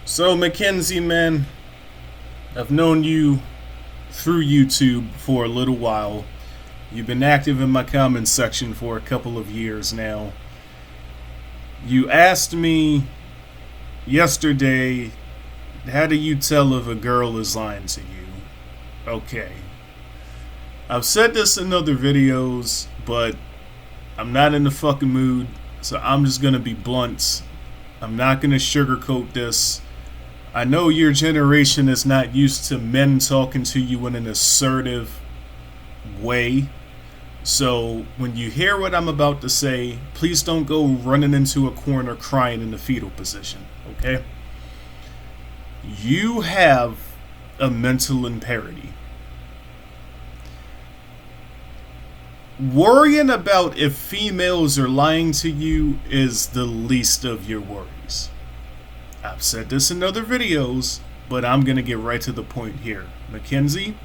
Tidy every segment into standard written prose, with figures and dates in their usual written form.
So, Mckenzie, man, I've known you through YouTube for a little while. You've been active in my comments section for a couple of years now. You asked me yesterday, how do you tell if a girl is lying to you? Okay. I've said this in other videos, but I'm not in the fucking mood, so I'm just gonna be blunt. I'm not gonna sugarcoat this. I know your generation is not used to men talking to you in an assertive way. So when you hear what I'm about to say, please don't go running into a corner crying in the fetal position, okay? You have a mental imperity. Worrying about if females are lying to you is the least of your worries. I've said this in other videos, but I'm going to get right to the point here. Mckenzie,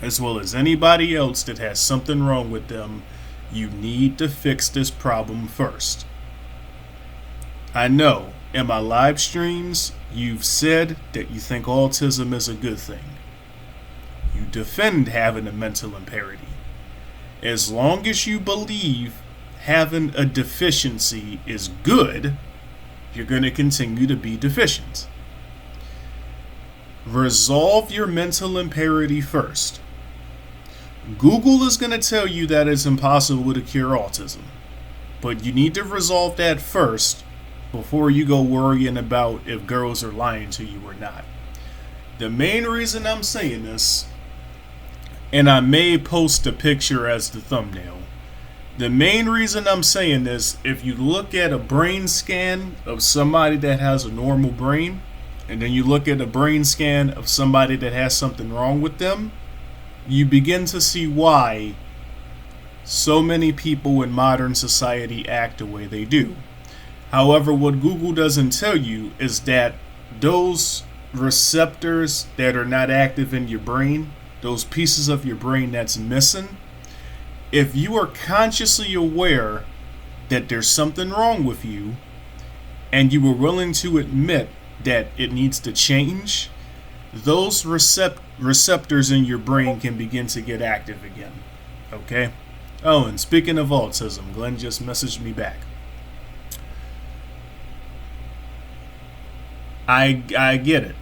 as well as anybody else that has something wrong with them, you need to fix this problem first. I know, in my live streams, you've said that you think autism is a good thing. You defend having a mental imperity. As long as you believe having a deficiency is good, you're going to continue to be deficient. Resolve your mental imperity first. Google is going to tell you that it's impossible to cure autism, but you need to resolve that first before you go worrying about if girls are lying to you or not. The main reason I'm saying this, and I may post a picture as the thumbnail, the main reason I'm saying this, if you look at a brain scan of somebody that has a normal brain, and then you look at a brain scan of somebody that has something wrong with them, you begin to see why so many people in modern society act the way they do. However, what Google doesn't tell you is that those receptors that are not active in your brain, those pieces of your brain that's missing, if you are consciously aware that there's something wrong with you and you are willing to admit that it needs to change, those receptors in your brain can begin to get active again. Okay? Oh, and speaking of autism, Glenn just messaged me back. I get it.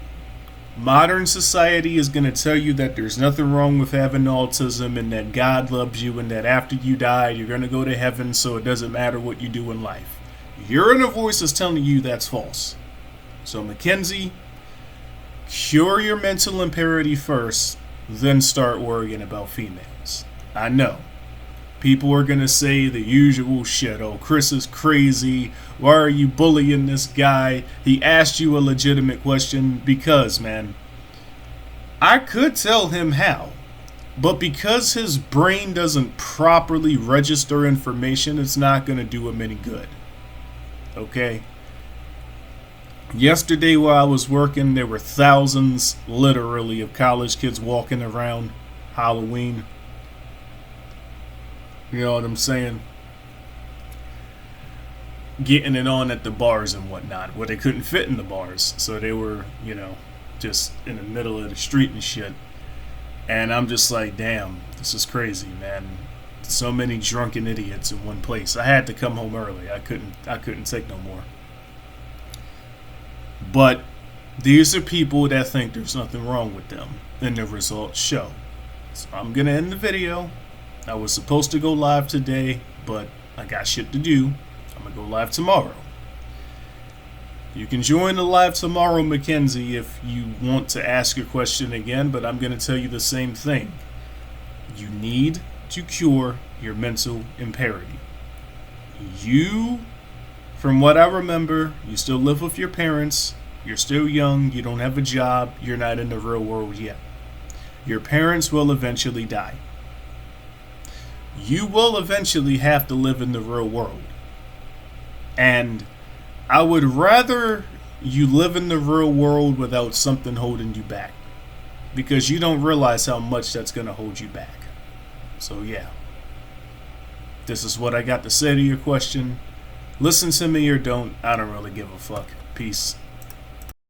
Modern society is going to tell you that there's nothing wrong with having autism and that God loves you and that after you die, you're going to go to heaven, so it doesn't matter what you do in life. Your inner voice is telling you that's false. So, Mckenzie, cure your mental imperity first, then start worrying about females. I know. People are going to say the usual shit. Oh, Chris is crazy. Why are you bullying this guy? He asked you a legitimate question. Because, man, I could tell him how. But because his brain doesn't properly register information, it's not going to do him any good. Okay? Yesterday while I was working, there were thousands, literally, of college kids walking around Halloween. You know what I'm saying? Getting it on at the bars and whatnot. Well, they couldn't fit in the bars. So they were, just in the middle of the street and shit. And I'm just like, damn, this is crazy, man. So many drunken idiots in one place. I had to come home early. I couldn't take no more. But these are people that think there's nothing wrong with them. And the results show. So I'm going to end the video. I was supposed to go live today, but I got shit to do. I'm going to go live tomorrow. You can join the live tomorrow, Mckenzie, if you want to ask your question again, but I'm going to tell you the same thing. You need to cure your mental imperity. You, from what I remember, you still live with your parents, you're still young, you don't have a job, you're not in the real world yet. Your parents will eventually die. You will eventually have to live in the real world. And I would rather you live in the real world without something holding you back. Because you don't realize how much that's going to hold you back. So yeah. This is what I got to say to your question. Listen to me or don't. I don't really give a fuck. Peace.